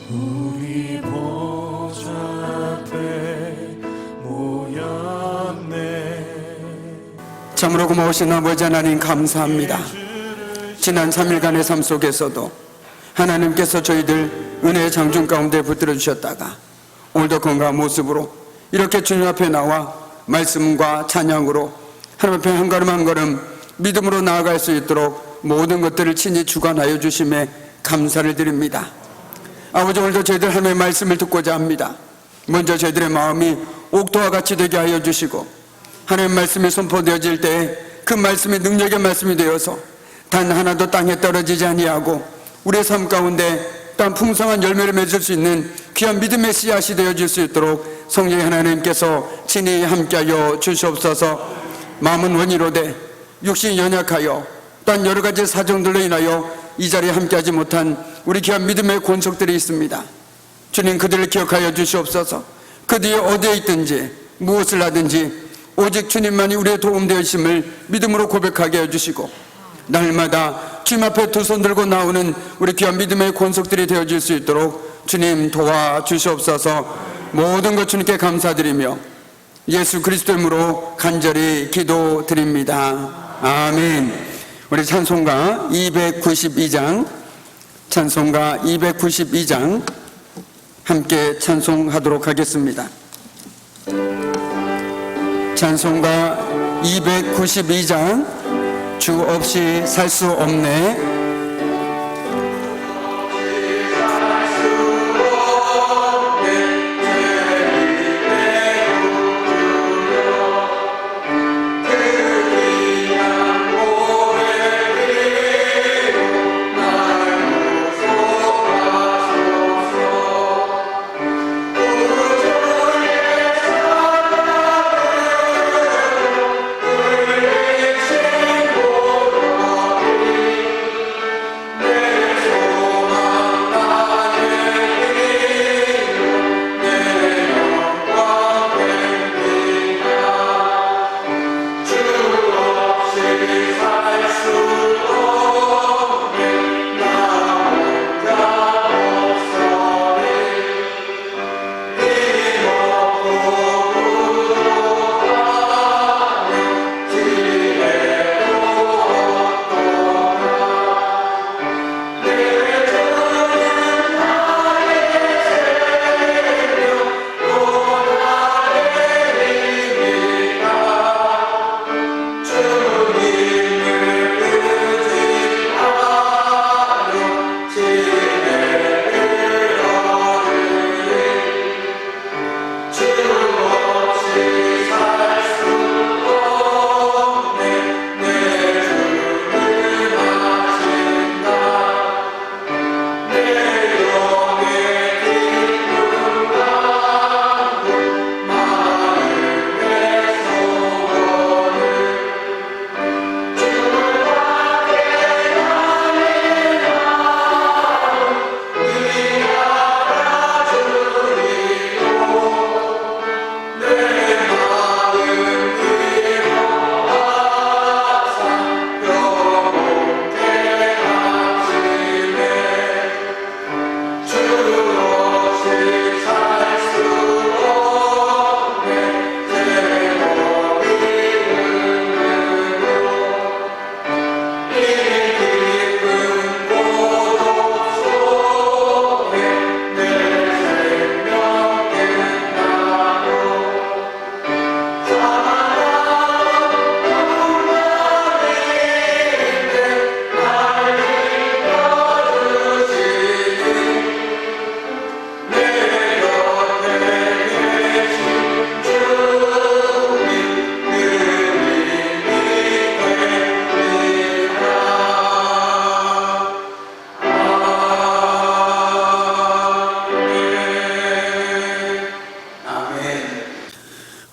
우리 보좌 앞에 모였네. 참으로 고마우신 아버지 하나님 감사합니다. 지난 3일간의 삶 속에서도 하나님께서 저희들 은혜의 장중 가운데 붙들어 주셨다가 오늘도 건강한 모습으로 이렇게 주님 앞에 나와 말씀과 찬양으로 하나님 앞에 한 걸음 한 걸음 믿음으로 나아갈 수 있도록 모든 것들을 친히 주관하여 주심에 감사를 드립니다. 아버지, 오늘도 저희들 하나님의 말씀을 듣고자 합니다. 먼저 저희들의 마음이 옥토와 같이 되게 하여 주시고 하나님의 말씀이 선포되어질 때 그 말씀이 능력의 말씀이 되어서 단 하나도 땅에 떨어지지 아니하고 우리의 삶 가운데 또한 풍성한 열매를 맺을 수 있는 귀한 믿음의 씨앗이 되어질 수 있도록 성령 하나님께서 친히 함께하여 주시옵소서. 마음은 원이로되 육신이 연약하여 또한 여러 가지 사정들로 인하여 이 자리에 함께하지 못한 우리 귀한 믿음의 권속들이 있습니다. 주님, 그들을 기억하여 주시옵소서. 그들이 어디에 있든지 무엇을 하든지 오직 주님만이 우리의 도움 되심을 믿음으로 고백하게 해주시고 날마다 주님 앞에 두 손 들고 나오는 우리 귀한 믿음의 권속들이 되어질 수 있도록 주님 도와주시옵소서. 모든 것 주님께 감사드리며 예수 그리스도 이름으로 간절히 기도드립니다. 아멘. 우리 찬송가 292장 함께 찬송하도록 하겠습니다. 찬송가 292장 주 없이 살 수 없네.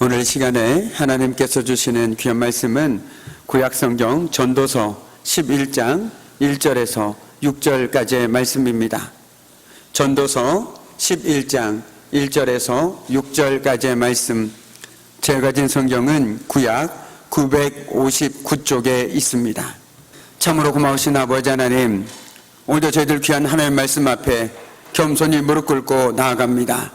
오늘 시간에 하나님께서 주시는 귀한 말씀은 구약성경 전도서 11장 1절에서 6절까지의 말씀입니다. 전도서 11장 1절에서 6절까지의 말씀, 제가 가진 성경은 구약 959쪽에 있습니다. 참으로 고마우신 아버지 하나님, 오늘도 저희들 귀한 하나님의 말씀 앞에 겸손히 무릎 꿇고 나아갑니다.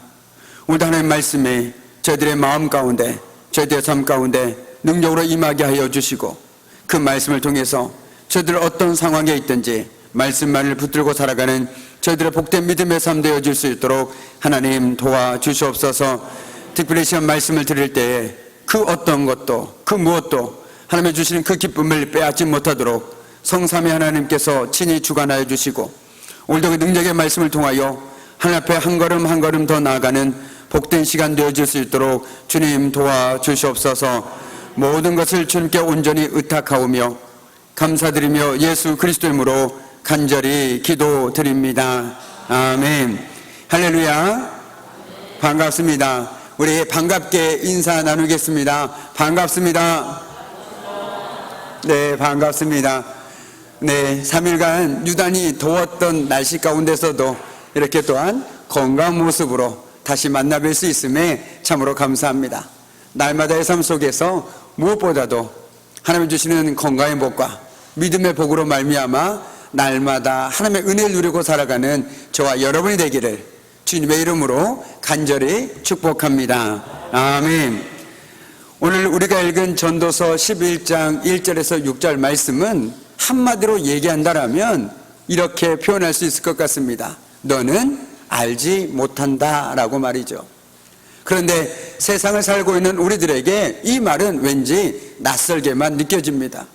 오늘 하나님 말씀이 저희들의 마음 가운데, 저희들의 삶 가운데 능력으로 임하게 하여 주시고, 그 말씀을 통해서 저희들 어떤 상황에 있든지 말씀만을 붙들고 살아가는 저희들의 복된 믿음의 삶 되어질 수 있도록 하나님 도와주시옵소서. 특별히 시험 말씀을 드릴 때에 그 어떤 것도, 그 무엇도 하나님의 주시는 그 기쁨을 빼앗지 못하도록 성삼위 하나님께서 친히 주관하여 주시고, 오늘도 그 능력의 말씀을 통하여 하나님 앞에 한 걸음 한 걸음 더 나아가는 복된 시간 되어질 수 있도록 주님 도와주시옵소서. 모든 것을 주님께 온전히 의탁하오며 감사드리며 예수 그리스도 이름으로 간절히 기도드립니다. 아멘. 할렐루야. 반갑습니다. 우리 반갑게 인사 나누겠습니다. 반갑습니다. 네, 반갑습니다. 네, 3일간 유단히 더웠던 날씨 가운데서도 이렇게 또한 건강한 모습으로 다시 만나뵐 수 있음에 참으로 감사합니다. 날마다의 삶 속에서 무엇보다도 하나님 주시는 건강의 복과 믿음의 복으로 말미암아 날마다 하나님의 은혜를 누리고 살아가는 저와 여러분이 되기를 주님의 이름으로 간절히 축복합니다. 아멘. 오늘 우리가 읽은 전도서 11장 1절에서 6절 말씀은 한마디로 얘기한다라면 이렇게 표현할 수 있을 것 같습니다. 너는 알지 못한다 라고 말이죠. 그런데 세상을 살고 있는 우리들에게 이 말은 왠지 낯설게만 느껴집니다.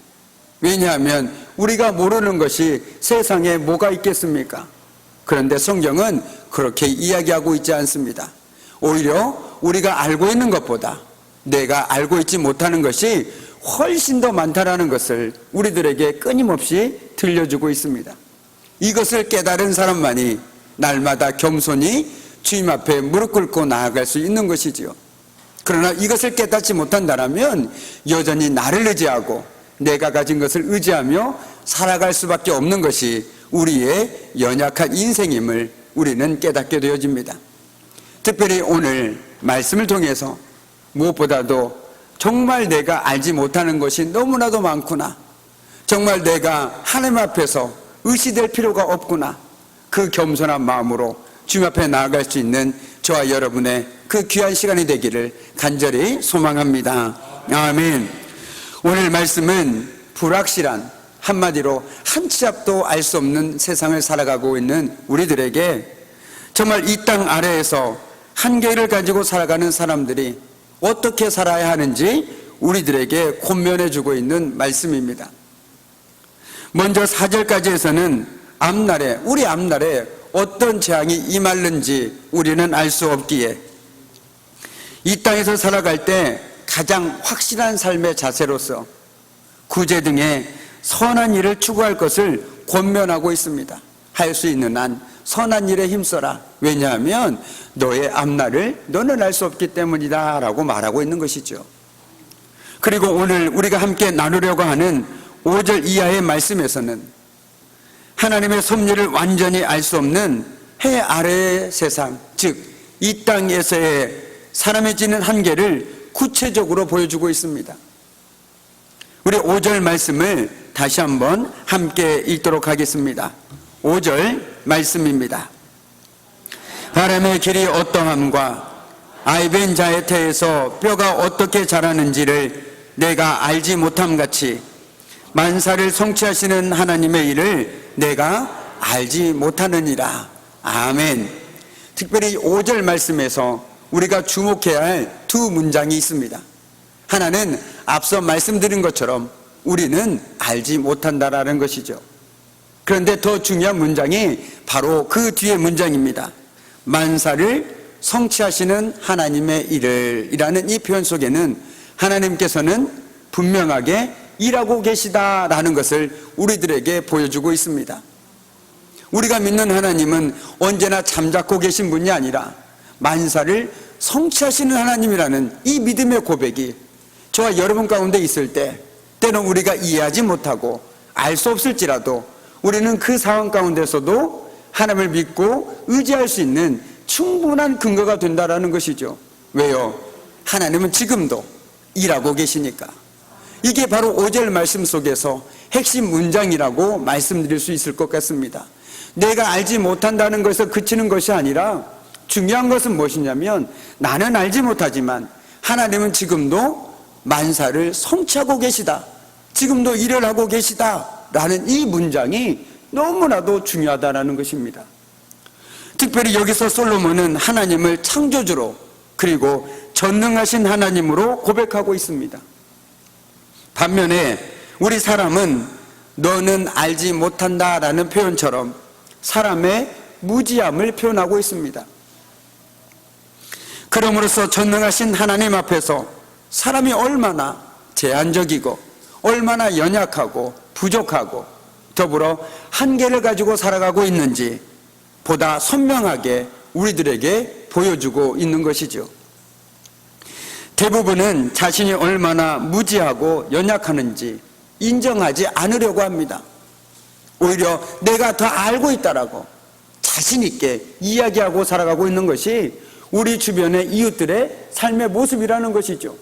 왜냐하면 우리가 모르는 것이 세상에 뭐가 있겠습니까? 그런데 성경은 그렇게 이야기하고 있지 않습니다. 오히려 우리가 알고 있는 것보다 내가 알고 있지 못하는 것이 훨씬 더 많다는 것을 우리들에게 끊임없이 들려주고 있습니다. 이것을 깨달은 사람만이 날마다 겸손히 주님 앞에 무릎 꿇고 나아갈 수 있는 것이지요. 그러나 이것을 깨닫지 못한다면 여전히 나를 의지하고 내가 가진 것을 의지하며 살아갈 수밖에 없는 것이 우리의 연약한 인생임을 우리는 깨닫게 되어집니다. 특별히 오늘 말씀을 통해서 무엇보다도 정말 내가 알지 못하는 것이 너무나도 많구나, 정말 내가 하나님 앞에서 의시될 필요가 없구나, 그 겸손한 마음으로 주님 앞에 나아갈 수 있는 저와 여러분의 그 귀한 시간이 되기를 간절히 소망합니다. 아멘. 오늘 말씀은 불확실한, 한마디로 한 치 앞도 알 수 없는 세상을 살아가고 있는 우리들에게 정말 이 땅 아래에서 한계를 가지고 살아가는 사람들이 어떻게 살아야 하는지 우리들에게 권면해 주고 있는 말씀입니다. 먼저 4절까지에서는 우리 앞날에 어떤 재앙이 임할는지 우리는 알 수 없기에 이 땅에서 살아갈 때 가장 확실한 삶의 자세로서 구제 등의 선한 일을 추구할 것을 권면하고 있습니다. 할 수 있는 한 선한 일에 힘써라. 왜냐하면 너의 앞날을 너는 알 수 없기 때문이다 라고 말하고 있는 것이죠. 그리고 오늘 우리가 함께 나누려고 하는 5절 이하의 말씀에서는 하나님의 섭리를 완전히 알 수 없는 해 아래의 세상, 즉 이 땅에서의 사람이 지는 한계를 구체적으로 보여주고 있습니다. 우리 5절 말씀을 다시 한번 함께 읽도록 하겠습니다. 5절 말씀입니다. 바람의 길이 어떠함과 아이벤 자의 태에서 뼈가 어떻게 자라는지를 내가 알지 못함같이 만사를 성취하시는 하나님의 일을 내가 알지 못하느니라. 아멘. 특별히 5절 말씀에서 우리가 주목해야 할 두 문장이 있습니다. 하나는 앞서 말씀드린 것처럼 우리는 알지 못한다라는 것이죠. 그런데 더 중요한 문장이 바로 그 뒤의 문장입니다. 만사를 성취하시는 하나님의 일을 이라는 이 표현 속에는 하나님께서는 분명하게 일하고 계시다라는 것을 우리들에게 보여주고 있습니다. 우리가 믿는 하나님은 언제나 잠자코 계신 분이 아니라 만사를 성취하시는 하나님이라는 이 믿음의 고백이 저와 여러분 가운데 있을 때 때는 우리가 이해하지 못하고 알 수 없을지라도 우리는 그 상황 가운데서도 하나님을 믿고 의지할 수 있는 충분한 근거가 된다라는 것이죠. 왜요? 하나님은 지금도 일하고 계시니까. 이게 바로 5절 말씀 속에서 핵심 문장이라고 말씀드릴 수 있을 것 같습니다. 내가 알지 못한다는 것에서 그치는 것이 아니라 중요한 것은 무엇이냐면 나는 알지 못하지만 하나님은 지금도 만사를 성취하고 계시다. 지금도 일을 하고 계시다. 라는 이 문장이 너무나도 중요하다는 것입니다. 특별히 여기서 솔로몬은 하나님을 창조주로 그리고 전능하신 하나님으로 고백하고 있습니다. 반면에 우리 사람은 너는 알지 못한다라는 표현처럼 사람의 무지함을 표현하고 있습니다. 그럼으로써 전능하신 하나님 앞에서 사람이 얼마나 제한적이고 얼마나 연약하고 부족하고 더불어 한계를 가지고 살아가고 있는지 보다 선명하게 우리들에게 보여주고 있는 것이죠. 대부분은 자신이 얼마나 무지하고 연약하는지 인정하지 않으려고 합니다. 오히려 내가 더 알고 있다라고 자신 있게 이야기하고 살아가고 있는 것이 우리 주변의 이웃들의 삶의 모습이라는 것이죠.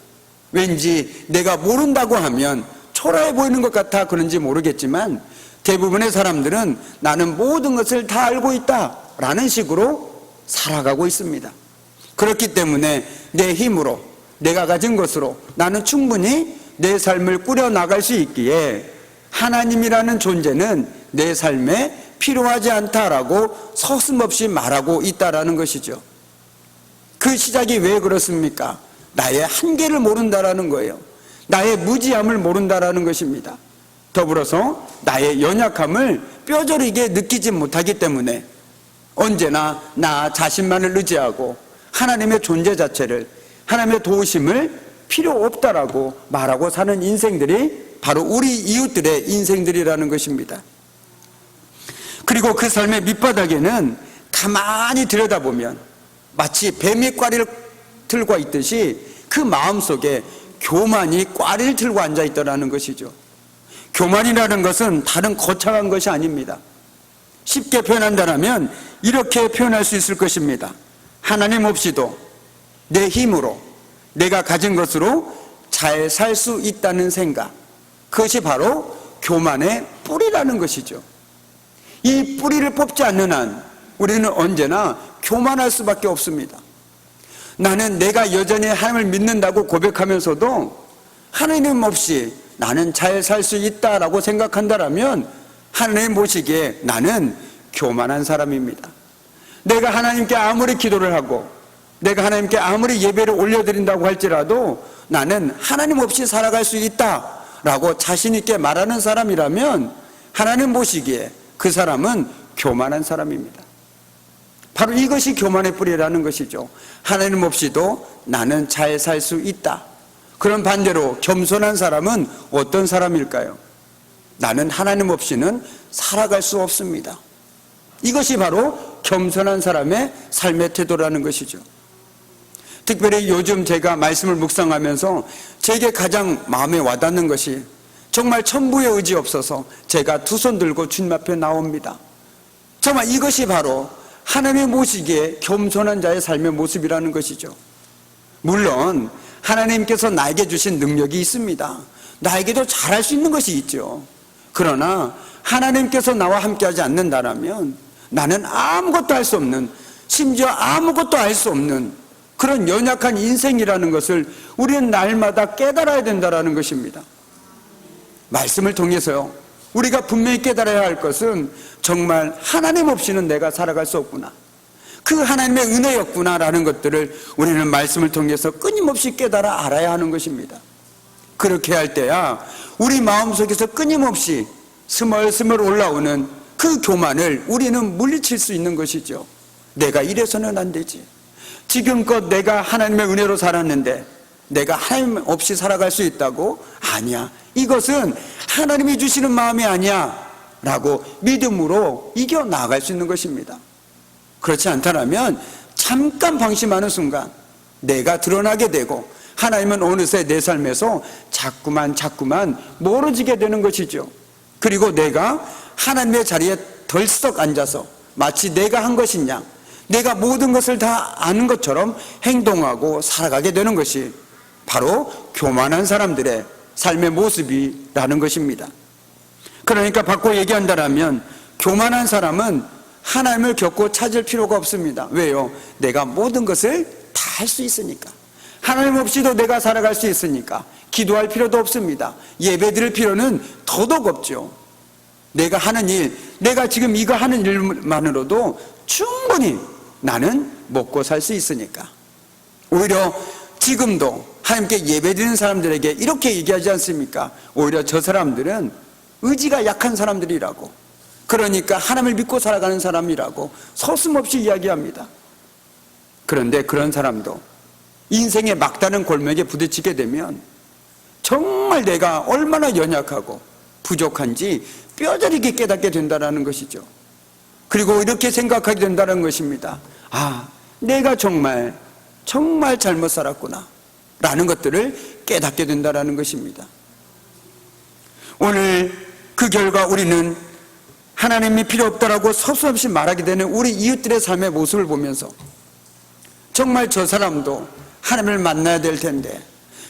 왠지 내가 모른다고 하면 초라해 보이는 것 같아 그런지 모르겠지만 대부분의 사람들은 나는 모든 것을 다 알고 있다라는 식으로 살아가고 있습니다. 그렇기 때문에 내 힘으로 내가 가진 것으로 나는 충분히 내 삶을 꾸려나갈 수 있기에 하나님이라는 존재는 내 삶에 필요하지 않다라고 서슴없이 말하고 있다라는 것이죠. 그 시작이 왜 그렇습니까? 나의 한계를 모른다라는 거예요. 나의 무지함을 모른다라는 것입니다. 더불어서 나의 연약함을 뼈저리게 느끼지 못하기 때문에 언제나 나 자신만을 의지하고 하나님의 존재 자체를 하나님의 도우심을 필요 없다라고 말하고 사는 인생들이 바로 우리 이웃들의 인생들이라는 것입니다. 그리고 그 삶의 밑바닥에는 가만히 들여다보면 마치 뱀이 꽈리를 들고 있듯이 그 마음속에 교만이 꽈리를 들고 앉아있더라는 것이죠. 교만이라는 것은 다른 거창한 것이 아닙니다. 쉽게 표현한다면 이렇게 표현할 수 있을 것입니다. 하나님 없이도 내 힘으로 내가 가진 것으로 잘 살 수 있다는 생각, 그것이 바로 교만의 뿌리라는 것이죠. 이 뿌리를 뽑지 않는 한 우리는 언제나 교만할 수밖에 없습니다. 나는 내가 여전히 하나님을 믿는다고 고백하면서도 하나님 없이 나는 잘 살 수 있다라고 생각한다면 하나님 보시기에 나는 교만한 사람입니다. 내가 하나님께 아무리 기도를 하고 내가 하나님께 아무리 예배를 올려드린다고 할지라도 나는 하나님 없이 살아갈 수 있다라고 자신 있게 말하는 사람이라면 하나님 보시기에 그 사람은 교만한 사람입니다. 바로 이것이 교만의 뿌리라는 것이죠. 하나님 없이도 나는 잘 살 수 있다. 그런 반대로 겸손한 사람은 어떤 사람일까요? 나는 하나님 없이는 살아갈 수 없습니다. 이것이 바로 겸손한 사람의 삶의 태도라는 것이죠. 특별히 요즘 제가 말씀을 묵상하면서 제게 가장 마음에 와닿는 것이 정말 천부의 의지 없어서 제가 두 손 들고 주님 앞에 나옵니다. 정말 이것이 바로 하나님이 보시기에 겸손한 자의 삶의 모습이라는 것이죠. 물론 하나님께서 나에게 주신 능력이 있습니다. 나에게도 잘할 수 있는 것이 있죠. 그러나 하나님께서 나와 함께하지 않는다면 나는 아무것도 할 수 없는, 심지어 아무것도 알 수 없는 그런 연약한 인생이라는 것을 우리는 날마다 깨달아야 된다는 것입니다. 말씀을 통해서요, 우리가 분명히 깨달아야 할 것은 정말 하나님 없이는 내가 살아갈 수 없구나, 그 하나님의 은혜였구나라는 것들을 우리는 말씀을 통해서 끊임없이 깨달아 알아야 하는 것입니다. 그렇게 할 때야 우리 마음속에서 끊임없이 스멀스멀 올라오는 그 교만을 우리는 물리칠 수 있는 것이죠. 내가 이래서는 안 되지, 지금껏 내가 하나님의 은혜로 살았는데 내가 하나님 없이 살아갈 수 있다고? 아니야, 이것은 하나님이 주시는 마음이 아니야 라고 믿음으로 이겨나갈 수 있는 것입니다. 그렇지 않다면 잠깐 방심하는 순간 내가 드러나게 되고 하나님은 어느새 내 삶에서 자꾸만 멀어지게 되는 것이죠. 그리고 내가 하나님의 자리에 덜썩 앉아서 마치 내가 한 것이냐, 내가 모든 것을 다 아는 것처럼 행동하고 살아가게 되는 것이 바로 교만한 사람들의 삶의 모습이라는 것입니다. 그러니까 바꿔 얘기한다면 교만한 사람은 하나님을 겪고 찾을 필요가 없습니다. 왜요? 내가 모든 것을 다 할 수 있으니까. 하나님 없이도 내가 살아갈 수 있으니까 기도할 필요도 없습니다. 예배 드릴 필요는 더더욱 없죠. 내가 하는 일, 내가 지금 이거 하는 일만으로도 충분히 나는 먹고 살 수 있으니까. 오히려 지금도 하나님께 예배 드리는 사람들에게 이렇게 얘기하지 않습니까? 오히려 저 사람들은 의지가 약한 사람들이라고, 그러니까 하나님을 믿고 살아가는 사람이라고 서슴없이 이야기합니다. 그런데 그런 사람도 인생의 막다른 골목에 부딪히게 되면 정말 내가 얼마나 연약하고 부족한지 뼈저리게 깨닫게 된다는 것이죠. 그리고 이렇게 생각하게 된다는 것입니다. 아, 내가 정말 잘못 살았구나 라는 것들을 깨닫게 된다는 것입니다. 오늘 그 결과 우리는 하나님이 필요 없다라고 서슴없이 말하게 되는 우리 이웃들의 삶의 모습을 보면서 정말 저 사람도 하나님을 만나야 될 텐데,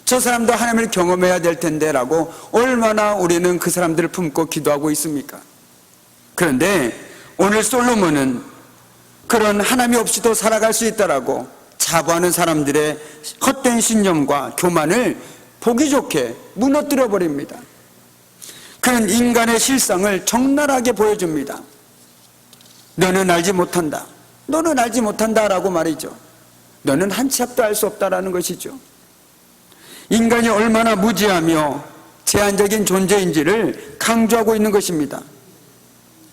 저 사람도 하나님을 경험해야 될 텐데 라고 얼마나 우리는 그 사람들을 품고 기도하고 있습니까? 그런데 오늘 솔로몬은 그런 하나님이 없이도 살아갈 수 있다라고 자부하는 사람들의 헛된 신념과 교만을 보기 좋게 무너뜨려 버립니다. 그는 인간의 실상을 적나라하게 보여줍니다. 너는 알지 못한다, 너는 알지 못한다라고 말이죠. 너는 한 치 앞도 알 수 없다라는 것이죠. 인간이 얼마나 무지하며 제한적인 존재인지를 강조하고 있는 것입니다.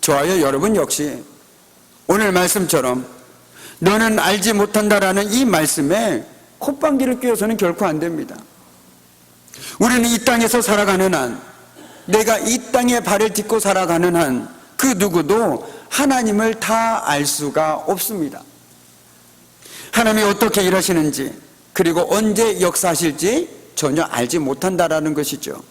저와요 여러분 역시 오늘 말씀처럼 너는 알지 못한다라는 이 말씀에 콧방귀를 뀌어서는 결코 안 됩니다. 우리는 이 땅에서 살아가는 한, 내가 이 땅에 발을 딛고 살아가는 한 그 누구도 하나님을 다 알 수가 없습니다. 하나님이 어떻게 일하시는지, 그리고 언제 역사하실지 전혀 알지 못한다라는 것이죠.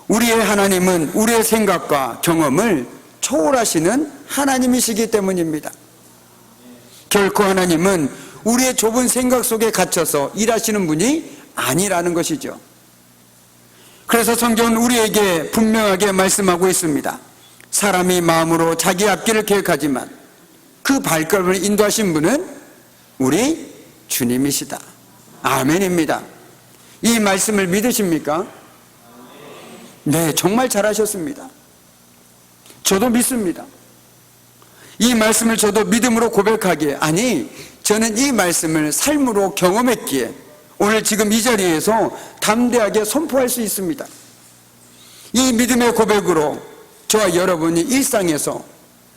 우리의 하나님은 우리의 생각과 경험을 초월하시는 하나님이시기 때문입니다. 결코 하나님은 우리의 좁은 생각 속에 갇혀서 일하시는 분이 아니라는 것이죠. 그래서 성경은 우리에게 분명하게 말씀하고 있습니다. 사람이 마음으로 자기 앞길을 계획하지만 그 발걸음을 인도하신 분은 우리 주님이시다. 아멘입니다. 이 말씀을 믿으십니까? 네, 정말 잘하셨습니다. 저도 믿습니다. 이 말씀을 저도 믿음으로 고백하기에, 아니 저는 이 말씀을 삶으로 경험했기에 오늘 지금 이 자리에서 담대하게 선포할 수 있습니다. 이 믿음의 고백으로 저와 여러분이 일상에서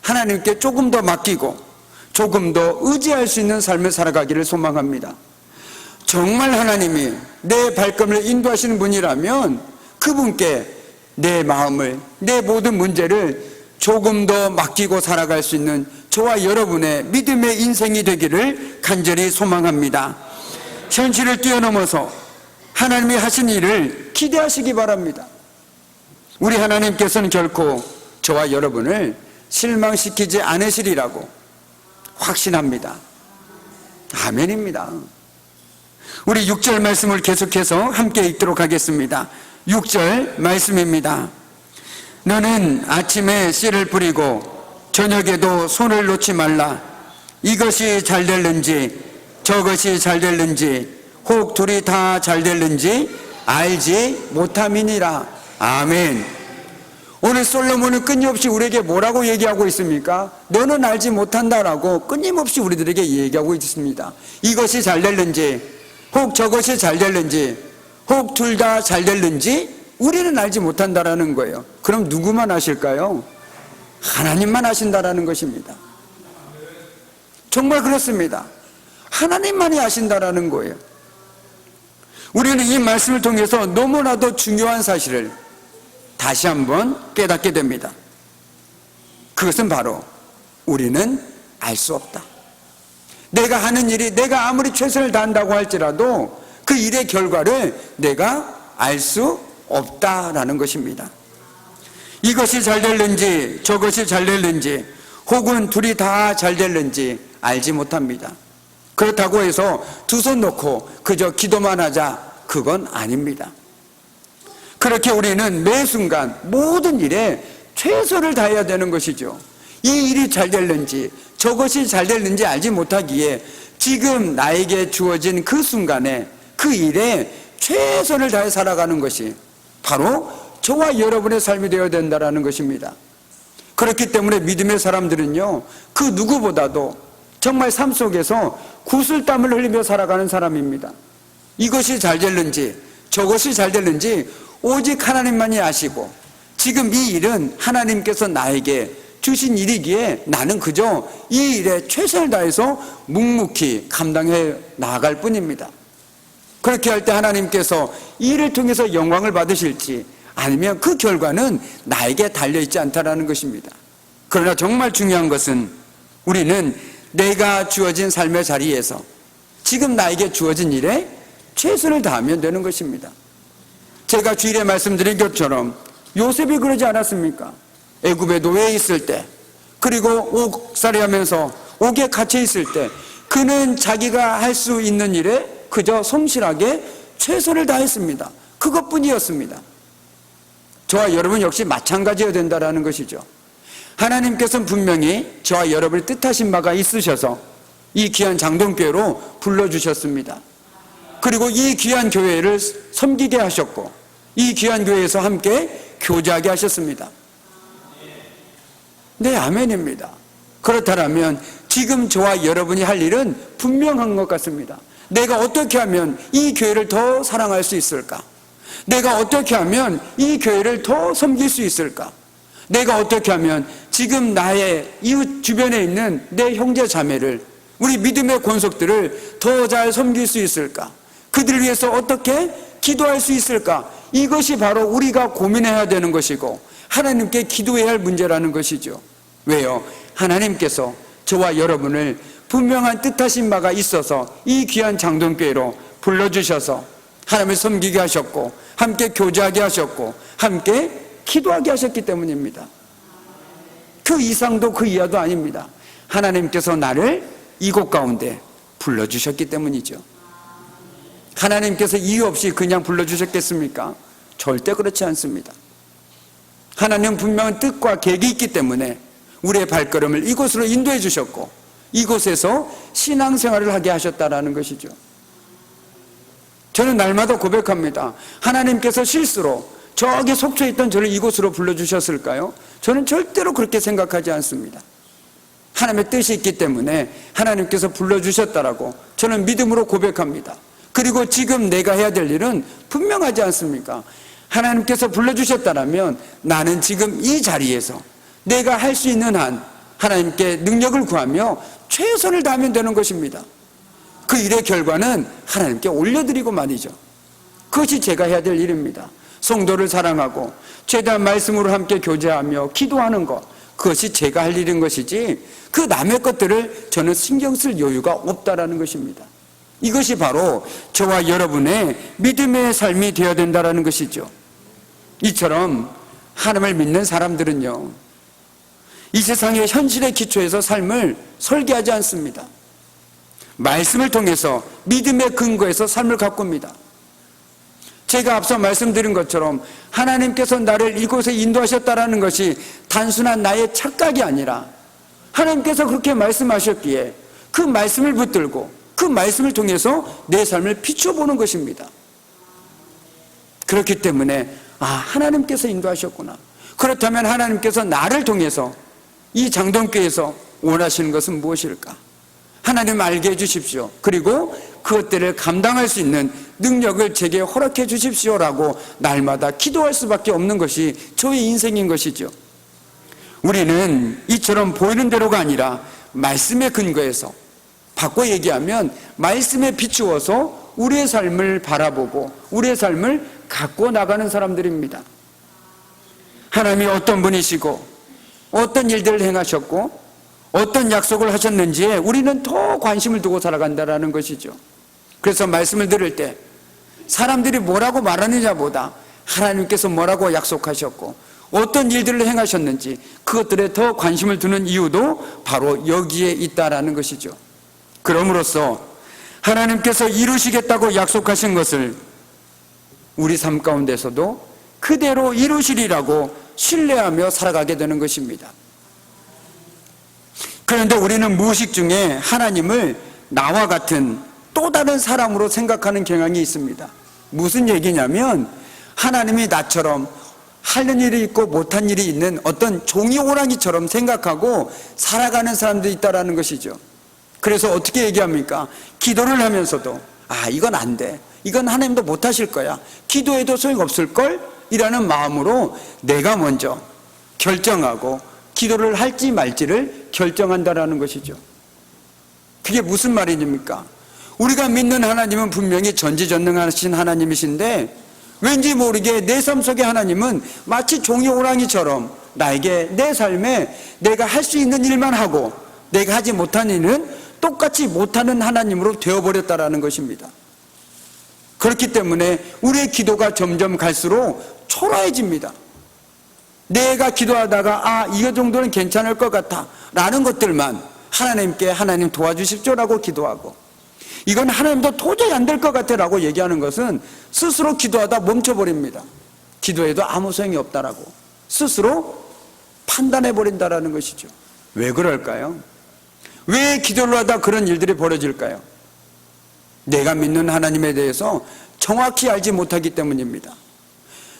하나님께 조금 더 맡기고 조금 더 의지할 수 있는 삶을 살아가기를 소망합니다. 정말 하나님이 내 발걸음을 인도하시는 분이라면 그분께 내 마음을, 내 모든 문제를 조금 더 맡기고 살아갈 수 있는 저와 여러분의 믿음의 인생이 되기를 간절히 소망합니다. 현실을 뛰어넘어서 하나님이 하신 일을 기대하시기 바랍니다. 우리 하나님께서는 결코 저와 여러분을 실망시키지 않으시리라고 확신합니다. 아멘입니다. 우리 6절 말씀을 계속해서 함께 읽도록 하겠습니다. 6절 말씀입니다. 너는 아침에 씨를 뿌리고 저녁에도 손을 놓지 말라. 이것이 잘 될는지 저것이 잘 될는지 혹 둘이 다 잘 될는지 알지 못함이니라. 아멘. 오늘 솔로몬은 끊임없이 우리에게 뭐라고 얘기하고 있습니까? 너는 알지 못한다라고 끊임없이 우리들에게 얘기하고 있습니다. 이것이 잘 될는지 혹 저것이 잘 될는지 혹 둘 다 잘 될는지 우리는 알지 못한다라는 거예요. 그럼 누구만 아실까요? 하나님만 아신다라는 것입니다. 정말 그렇습니다. 하나님만이 아신다라는 거예요. 우리는 이 말씀을 통해서 너무나도 중요한 사실을 다시 한번 깨닫게 됩니다. 그것은 바로 우리는 알 수 없다. 내가 하는 일이 내가 아무리 최선을 다한다고 할지라도 그 일의 결과를 내가 알 수 없다라는 것입니다. 이것이 잘 될는지 저것이 잘 될는지 혹은 둘이 다 잘 될는지 알지 못합니다. 그렇다고 해서 두 손 놓고 그저 기도만 하자, 그건 아닙니다. 그렇게 우리는 매 순간 모든 일에 최선을 다해야 되는 것이죠. 이 일이 잘 될는지 저것이 잘 될는지 알지 못하기에 지금 나에게 주어진 그 순간에 그 일에 최선을 다해 살아가는 것이 바로 저와 여러분의 삶이 되어야 된다는 것입니다. 그렇기 때문에 믿음의 사람들은요, 그 누구보다도 정말 삶 속에서 구슬땀을 흘리며 살아가는 사람입니다. 이것이 잘 될는지 저것이 잘 될는지 오직 하나님만이 아시고, 지금 이 일은 하나님께서 나에게 주신 일이기에 나는 그저 이 일에 최선을 다해서 묵묵히 감당해 나아갈 뿐입니다. 그렇게 할 때 하나님께서 이 일을 통해서 영광을 받으실지 아니면 그 결과는 나에게 달려있지 않다라는 것입니다. 그러나 정말 중요한 것은 우리는 내가 주어진 삶의 자리에서 지금 나에게 주어진 일에 최선을 다하면 되는 것입니다. 제가 주일에 말씀드린 것처럼 요셉이 그러지 않았습니까? 애굽에 노예에 있을 때, 그리고 옥살이 하면서 옥에 갇혀 있을 때 그는 자기가 할 수 있는 일에 그저 성실하게 최선을 다했습니다. 그것뿐이었습니다. 저와 여러분 역시 마찬가지여야 된다는 것이죠. 하나님께서는 분명히 저와 여러분이 뜻하신 바가 있으셔서 이 귀한 장동교회로 불러주셨습니다. 그리고 이 귀한 교회를 섬기게 하셨고 이 귀한 교회에서 함께 교제하게 하셨습니다. 네, 아멘입니다. 그렇다면 지금 저와 여러분이 할 일은 분명한 것 같습니다. 내가 어떻게 하면 이 교회를 더 사랑할 수 있을까? 내가 어떻게 하면 이 교회를 더 섬길 수 있을까? 내가 어떻게 하면 지금 나의 이웃 주변에 있는 내 형제 자매를, 우리 믿음의 권속들을 더 잘 섬길 수 있을까? 그들을 위해서 어떻게 기도할 수 있을까? 이것이 바로 우리가 고민해야 되는 것이고 하나님께 기도해야 할 문제라는 것이죠. 왜요? 하나님께서 저와 여러분을 분명한 뜻하신 바가 있어서 이 귀한 장동교회로 불러주셔서 하나님을 섬기게 하셨고 함께 교제하게 하셨고 함께 기도하게 하셨기 때문입니다. 그 이상도 그 이하도 아닙니다. 하나님께서 나를 이곳 가운데 불러주셨기 때문이죠. 하나님께서 이유 없이 그냥 불러주셨겠습니까? 절대 그렇지 않습니다. 하나님은 분명한 뜻과 계획이 있기 때문에 우리의 발걸음을 이곳으로 인도해 주셨고 이곳에서 신앙생활을 하게 하셨다는 것이죠. 저는 날마다 고백합니다. 하나님께서 실수로 저기 속초에 있던 저를 이곳으로 불러주셨을까요? 저는 절대로 그렇게 생각하지 않습니다. 하나님의 뜻이 있기 때문에 하나님께서 불러주셨다라고 저는 믿음으로 고백합니다. 그리고 지금 내가 해야 될 일은 분명하지 않습니까? 하나님께서 불러주셨다면 나는 지금 이 자리에서 내가 할 수 있는 한 하나님께 능력을 구하며 최선을 다하면 되는 것입니다. 그 일의 결과는 하나님께 올려드리고 말이죠. 그것이 제가 해야 될 일입니다. 성도를 사랑하고 최대한 말씀으로 함께 교제하며 기도하는 것, 그것이 제가 할 일인 것이지 그 남의 것들을 저는 신경 쓸 여유가 없다라는 것입니다. 이것이 바로 저와 여러분의 믿음의 삶이 되어야 된다는 것이죠. 이처럼 하나님을 믿는 사람들은요, 이 세상의 현실의 기초에서 삶을 설계하지 않습니다. 말씀을 통해서 믿음의 근거에서 삶을 가꿉니다. 제가 앞서 말씀드린 것처럼 하나님께서 나를 이곳에 인도하셨다는 것이 단순한 나의 착각이 아니라 하나님께서 그렇게 말씀하셨기에 그 말씀을 붙들고 그 말씀을 통해서 내 삶을 비춰보는 것입니다. 그렇기 때문에 하나님께서 인도하셨구나. 그렇다면 하나님께서 나를 통해서 이 장동교에서 원하시는 것은 무엇일까? 하나님 알게 해주십시오. 그리고 그것들을 감당할 수 있는 능력을 제게 허락해 주십시오라고 날마다 기도할 수밖에 없는 것이 저의 인생인 것이죠. 우리는 이처럼 보이는 대로가 아니라 말씀의 근거에서, 바꿔 얘기하면 말씀에 비추어서 우리의 삶을 바라보고 우리의 삶을 갖고 나가는 사람들입니다. 하나님이 어떤 분이시고 어떤 일들을 행하셨고 어떤 약속을 하셨는지에 우리는 더 관심을 두고 살아간다는 것이죠. 그래서 말씀을 들을 때 사람들이 뭐라고 말하느냐보다 하나님께서 뭐라고 약속하셨고 어떤 일들을 행하셨는지 그것들에 더 관심을 두는 이유도 바로 여기에 있다라는 것이죠. 그럼으로써 하나님께서 이루시겠다고 약속하신 것을 우리 삶 가운데서도 그대로 이루시리라고 신뢰하며 살아가게 되는 것입니다. 그런데 우리는 무의식 중에 하나님을 나와 같은 또 다른 사람으로 생각하는 경향이 있습니다. 무슨 얘기냐면 하나님이 나처럼 하는 일이 있고 못한 일이 있는 어떤 종이 호랑이처럼 생각하고 살아가는 사람들이 있다는 것이죠. 그래서 어떻게 얘기합니까? 기도를 하면서도 이건 안 돼, 이건 하나님도 못하실 거야, 기도해도 소용없을걸? 이라는 마음으로 내가 먼저 결정하고 기도를 할지 말지를 결정한다라는 것이죠. 그게 무슨 말입니까? 우리가 믿는 하나님은 분명히 전지전능하신 하나님이신데 왠지 모르게 내 삶 속의 하나님은 마치 종이 호랑이처럼 나에게 내 삶에 내가 할 수 있는 일만 하고 내가 하지 못한 일은 똑같이 못하는 하나님으로 되어버렸다라는 것입니다. 그렇기 때문에 우리의 기도가 점점 갈수록 초라해집니다. 내가 기도하다가 이거 정도는 괜찮을 것 같아 라는 것들만 하나님께 하나님 도와주십시오라고 기도하고, 이건 하나님도 도저히 안 될 것 같아 라고 얘기하는 것은 스스로 기도하다 멈춰버립니다. 기도해도 아무 소용이 없다라고 스스로 판단해버린다라는 것이죠. 왜 그럴까요? 왜 기도를 하다 그런 일들이 벌어질까요? 내가 믿는 하나님에 대해서 정확히 알지 못하기 때문입니다.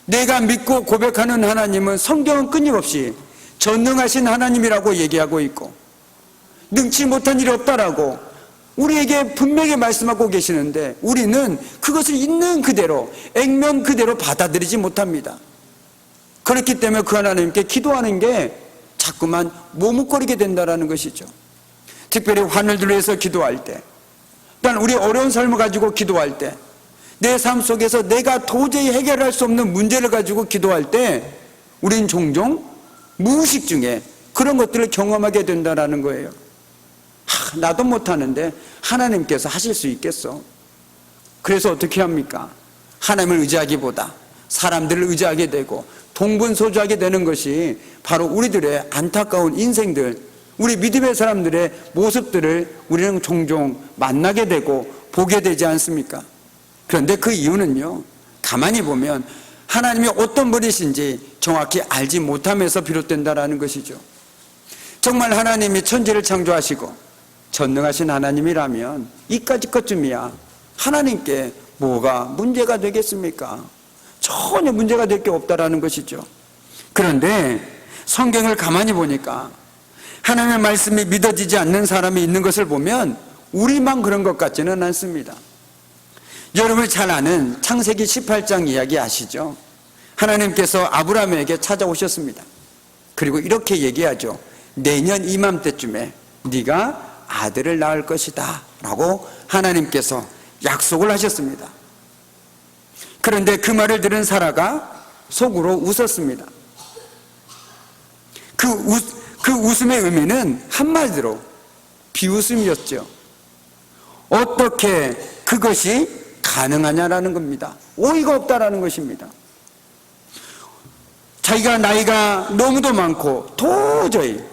내가 믿고 고백하는 하나님은 성경은 끊임없이 전능하신 하나님이라고 얘기하고 있고 능치 못한 일이 없다라고 우리에게 분명히 말씀하고 계시는데 우리는 그것을 있는 그대로 액면 그대로 받아들이지 못합니다. 그렇기 때문에 그 하나님께 기도하는 게 자꾸만 머뭇거리게 된다는 것이죠. 특별히 환을 위해서 기도할 때, 또한 우리 어려운 삶을 가지고 기도할 때, 내 삶 속에서 내가 도저히 해결할 수 없는 문제를 가지고 기도할 때 우린 종종 무의식 중에 그런 것들을 경험하게 된다는 거예요. 나도 못하는데 하나님께서 하실 수 있겠어. 그래서 어떻게 합니까? 하나님을 의지하기보다 사람들을 의지하게 되고 동분서주하게 되는 것이 바로 우리들의 안타까운 인생들, 우리 믿음의 사람들의 모습들을 우리는 종종 만나게 되고 보게 되지 않습니까? 그런데 그 이유는요, 가만히 보면 하나님이 어떤 분이신지 정확히 알지 못함에서 비롯된다는 것이죠. 정말 하나님이 천지를 창조하시고 전능하신 하나님이라면 이까짓 것쯤이야 하나님께 뭐가 문제가 되겠습니까? 전혀 문제가 될 게 없다라는 것이죠. 그런데 성경을 가만히 보니까 하나님의 말씀이 믿어지지 않는 사람이 있는 것을 보면 우리만 그런 것 같지는 않습니다. 여러분이 잘 아는 창세기 18장 이야기 아시죠? 하나님께서 아브라함에게 찾아오셨습니다. 그리고 이렇게 얘기하죠. 내년 이맘때쯤에 네가 아들을 낳을 것이다 라고 하나님께서 약속을 하셨습니다. 그런데 그 말을 들은 사라가 속으로 웃었습니다. 그 웃음의 의미는 한마디로 비웃음이었죠. 어떻게 그것이 가능하냐라는 겁니다. 어이가 없다라는 것입니다. 자기가 나이가 너무도 많고 도저히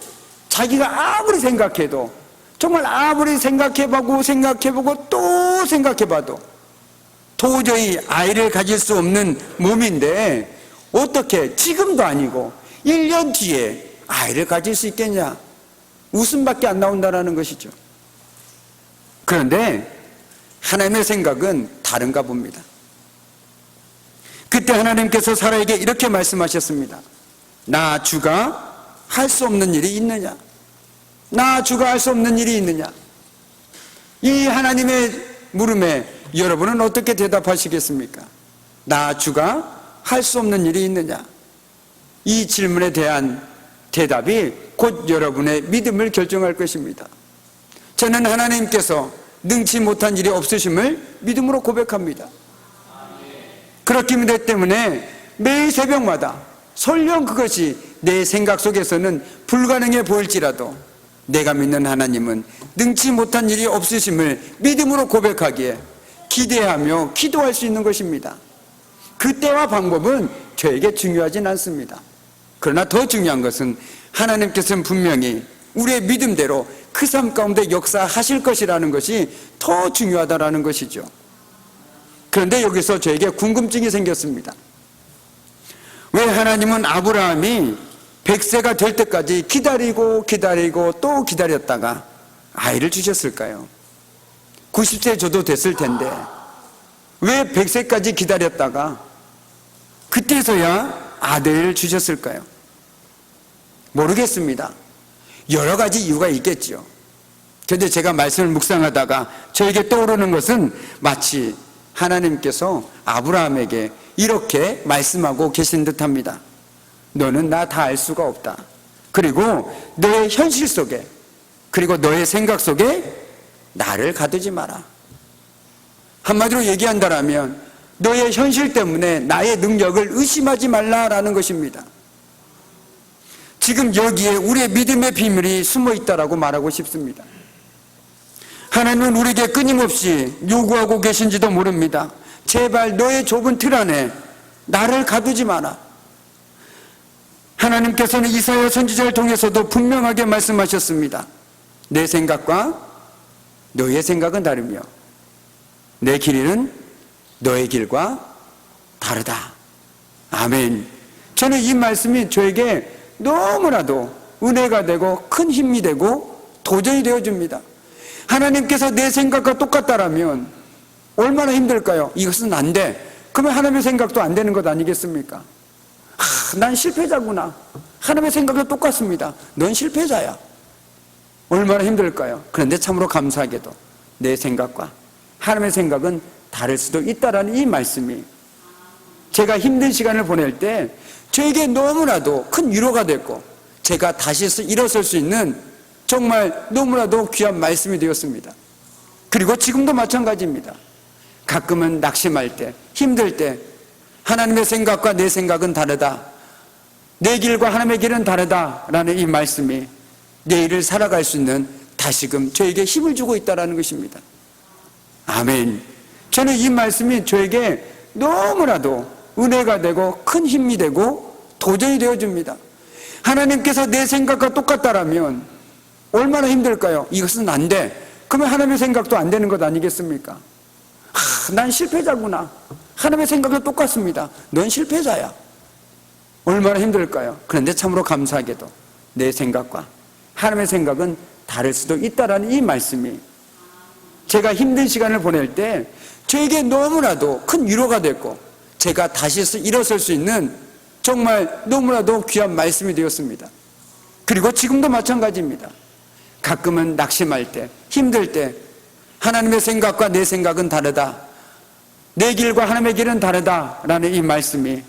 자기가 아무리 생각해도, 정말 아무리 생각해보고 또 생각해봐도 도저히 아이를 가질 수 없는 몸인데 어떻게 지금도 아니고 1년 뒤에 아이를 가질 수 있겠냐? 웃음밖에 안 나온다는 것이죠. 그런데 하나님의 생각은 다른가 봅니다. 그때 하나님께서 사라에게 이렇게 말씀하셨습니다. 나 주가 할 수 없는 일이 있느냐? 나 주가 할 수 없는 일이 있느냐? 이 하나님의 물음에 여러분은 어떻게 대답하시겠습니까? 나 주가 할 수 없는 일이 있느냐? 이 질문에 대한 대답이 곧 여러분의 믿음을 결정할 것입니다. 저는 하나님께서 능치 못한 일이 없으심을 믿음으로 고백합니다. 그렇기 때문에 매일 새벽마다 설령 그것이 내 생각 속에서는 불가능해 보일지라도 내가 믿는 하나님은 능치 못한 일이 없으심을 믿음으로 고백하기에 기대하며 기도할 수 있는 것입니다. 그 때와 방법은 저에게 중요하진 않습니다. 그러나 더 중요한 것은 하나님께서는 분명히 우리의 믿음대로 그 삶 가운데 역사하실 것이라는 것이 더 중요하다는 것이죠. 그런데 여기서 저에게 궁금증이 생겼습니다. 왜 하나님은 아브라함이 100세가 될 때까지 기다리고 또 기다렸다가 아이를 주셨을까요? 90세 저도 됐을 텐데 왜 100세까지 기다렸다가 그때서야 아들을 주셨을까요? 모르겠습니다. 여러 가지 이유가 있겠죠. 그런데 제가 말씀을 묵상하다가 저에게 떠오르는 것은 마치 하나님께서 아브라함에게 이렇게 말씀하고 계신 듯합니다. 너는 나 다 알 수가 없다. 그리고 너의 현실 속에, 그리고 너의 생각 속에 나를 가두지 마라. 한마디로 얘기한다면 너의 현실 때문에 나의 능력을 의심하지 말라라는 것입니다. 지금 여기에 우리의 믿음의 비밀이 숨어 있다라고 말하고 싶습니다. 하나님은 우리에게 끊임없이 요구하고 계신지도 모릅니다. 제발 너의 좁은 틀 안에 나를 가두지 마라. 하나님께서는 이사야 선지자를 통해서도 분명하게 말씀하셨습니다. 내 생각과 너의 생각은 다르며 내 길은 너의 길과 다르다. 아멘. 저는 이 말씀이 저에게 너무나도 은혜가 되고 큰 힘이 되고 도전이 되어줍니다. 하나님께서 내 생각과 똑같다라면 얼마나 힘들까요? 이것은 안 돼. 그러면 하나님의 생각도 안 되는 것 아니겠습니까? 난 실패자구나. 하나님의 생각과 똑같습니다. 넌 실패자야. 얼마나 힘들까요? 그런데 참으로 감사하게도 내 생각과 하나님의 생각은 다를 수도 있다라는 이 말씀이 제가 힘든 시간을 보낼 때 저에게 너무나도 큰 위로가 됐고 제가 다시 일어설 수 있는 정말 너무나도 귀한 말씀이 되었습니다. 그리고 지금도 마찬가지입니다. 가끔은 낙심할 때, 힘들 때 하나님의 생각과 내 생각은 다르다. 내 길과 하나님의 길은 다르다라는 이 말씀이 내일을 살아갈 수 있는 다시금 저에게 힘을 주고 있다는 것입니다. 아멘. 저는 이 말씀이 저에게 너무나도 은혜가 되고 큰 힘이 되고 도전이 되어줍니다. 하나님께서 내 생각과 똑같다라면 얼마나 힘들까요? 이것은 안 돼. 그러면 하나님의 생각도 안 되는 것 아니겠습니까? 난 실패자구나. 하나님의 생각과 똑같습니다. 넌 실패자야. 얼마나 힘들까요? 그런데 참으로 감사하게도 내 생각과 하나님의 생각은 다를 수도 있다라는 이 말씀이 제가 힘든 시간을 보낼 때 저에게 너무나도 큰 위로가 됐고 제가 다시 일어설 수 있는 정말 너무나도 귀한 말씀이 되었습니다. 그리고 지금도 마찬가지입니다. 가끔은 낙심할 때, 힘들 때 하나님의 생각과 내 생각은 다르다. 내 길과 하나님의 길은 다르다라는 이 말씀이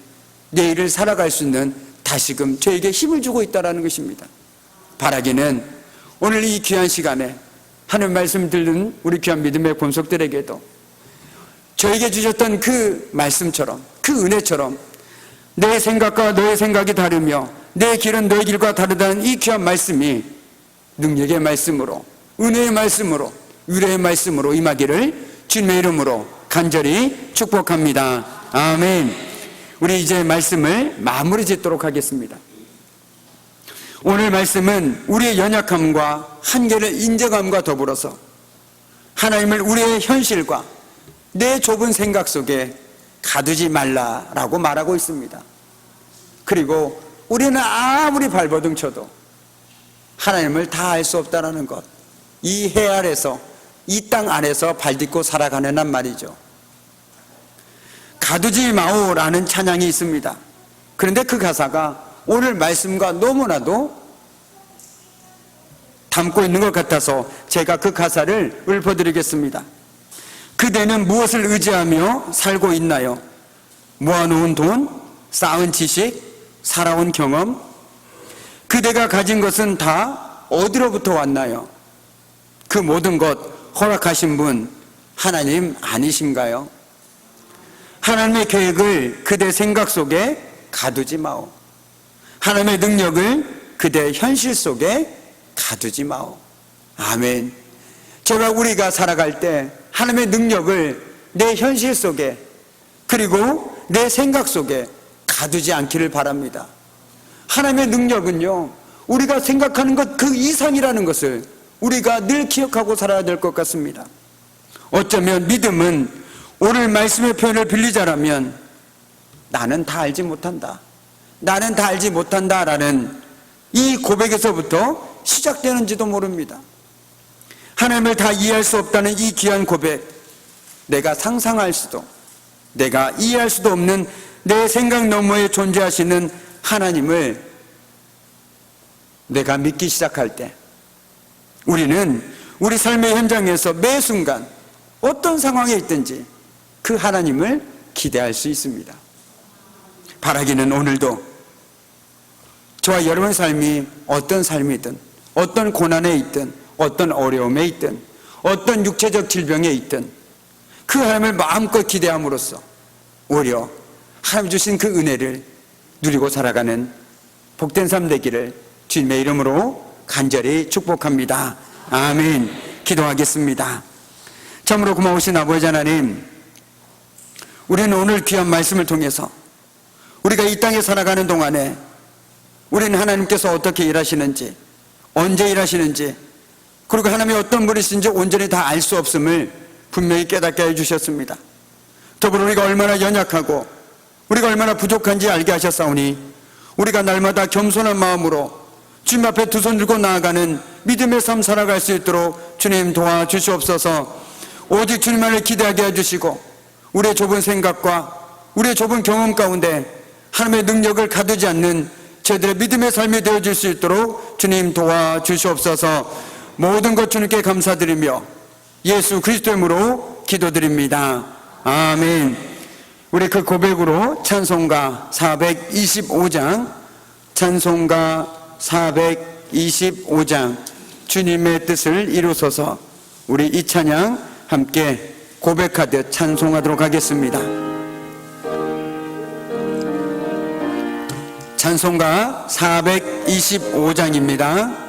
내일을 살아갈 수 있는 다시금 저에게 힘을 주고 있다는 것입니다. 바라기는 오늘 이 귀한 시간에 하나님 말씀 듣는 우리 귀한 믿음의 권속들에게도 저에게 주셨던 그 말씀처럼, 그 은혜처럼 내 생각과 너의 생각이 다르며 내 길은 너의 길과 다르다는 이 귀한 말씀이 능력의 말씀으로, 은혜의 말씀으로, 위로의 말씀으로 임하기를 주님의 이름으로 간절히 축복합니다. 아멘. 우리 이제 말씀을 마무리 짓도록 하겠습니다. 오늘 말씀은 우리의 연약함과 한계를 인정함과 더불어서 하나님을 우리의 현실과 내 좁은 생각 속에 가두지 말라라고 말하고 있습니다. 그리고 우리는 아무리 발버둥 쳐도 하나님을 다 알 수 없다는 것, 이 해 아래서, 이 땅 안에서 발딛고 살아가는 한 말이죠. 가두지 마오라는 찬양이 있습니다. 그런데 그 가사가 오늘 말씀과 너무나도 담고 있는 것 같아서 제가 그 가사를 읊어드리겠습니다. 그대는 무엇을 의지하며 살고 있나요? 모아놓은 돈, 쌓은 지식, 살아온 경험, 그대가 가진 것은 다 어디로부터 왔나요? 그 모든 것 허락하신 분 하나님 아니신가요? 하나님의 계획을 그대 생각 속에 가두지 마오. 하나님의 능력을 그대 현실 속에 가두지 마오. 아멘. 제발 우리가 살아갈 때 하나님의 능력을 내 현실 속에 그리고 내 생각 속에 가두지 않기를 바랍니다. 하나님의 능력은요, 우리가 생각하는 것 그 이상이라는 것을 우리가 늘 기억하고 살아야 될 것 같습니다. 어쩌면 믿음은 오늘 말씀의 표현을 빌리자라면 나는 다 알지 못한다. 나는 다 알지 못한다라는 이 고백에서부터 시작되는지도 모릅니다. 하나님을 다 이해할 수 없다는 이 귀한 고백, 내가 상상할 수도, 내가 이해할 수도 없는 내 생각 너머에 존재하시는 하나님을 내가 믿기 시작할 때, 우리는 우리 삶의 현장에서 매 순간 어떤 상황에 있든지 그 하나님을 기대할 수 있습니다. 바라기는 오늘도 저와 여러분의 삶이 어떤 삶이든, 어떤 고난에 있든, 어떤 어려움에 있든, 어떤 육체적 질병에 있든 그 하나님을 마음껏 기대함으로써 오히려 하나님 주신 그 은혜를 누리고 살아가는 복된 삶 되기를 주님의 이름으로 간절히 축복합니다. 아멘. 기도하겠습니다. 참으로 고마우신 아버지 하나님, 우리는 오늘 귀한 말씀을 통해서 우리가 이 땅에 살아가는 동안에 우리는 하나님께서 어떻게 일하시는지, 언제 일하시는지, 그리고 하나님이 어떤 분이신지 온전히 다 알 수 없음을 분명히 깨닫게 해주셨습니다. 더불어 우리가 얼마나 연약하고 우리가 얼마나 부족한지 알게 하셨사오니 우리가 날마다 겸손한 마음으로 주님 앞에 두 손 들고 나아가는 믿음의 삶 살아갈 수 있도록 주님 도와주시옵소서. 오직 주님만을 기대하게 해주시고 우리의 좁은 생각과 우리의 좁은 경험 가운데 하나님의 능력을 가두지 않는 저희들의 믿음의 삶이 되어질 수 있도록 주님 도와주시옵소서. 모든 것 주님께 감사드리며 예수 그리스도의 이름으로 기도드립니다. 아멘. 우리 그 고백으로 찬송가 425장, 찬송가 425장 주님의 뜻을 이루소서, 우리 이 찬양 함께 고백하듯 찬송하도록 하겠습니다. 찬송가 425장입니다.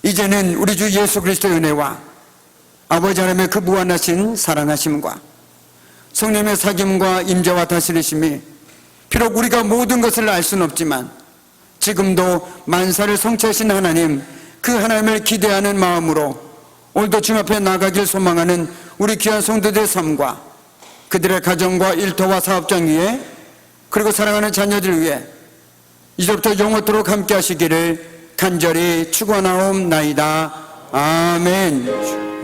이제는 우리 주 예수 그리스도의 은혜와 아버지 하나님의 그 무한하신 사랑하심과 성령의 사귐과 임재와 다스리심이 비록 우리가 모든 것을 알 수는 없지만 지금도 만사를 성취하신 하나님, 그 하나님을 기대하는 마음으로 오늘도 주님 앞에 나가길 소망하는 우리 귀한 성도들의 삶과 그들의 가정과 일터와 사업장 위에, 그리고 사랑하는 자녀들 위해 이제부터 영원토록 함께 하시기를 간절히 축원하옵나이다. 아멘.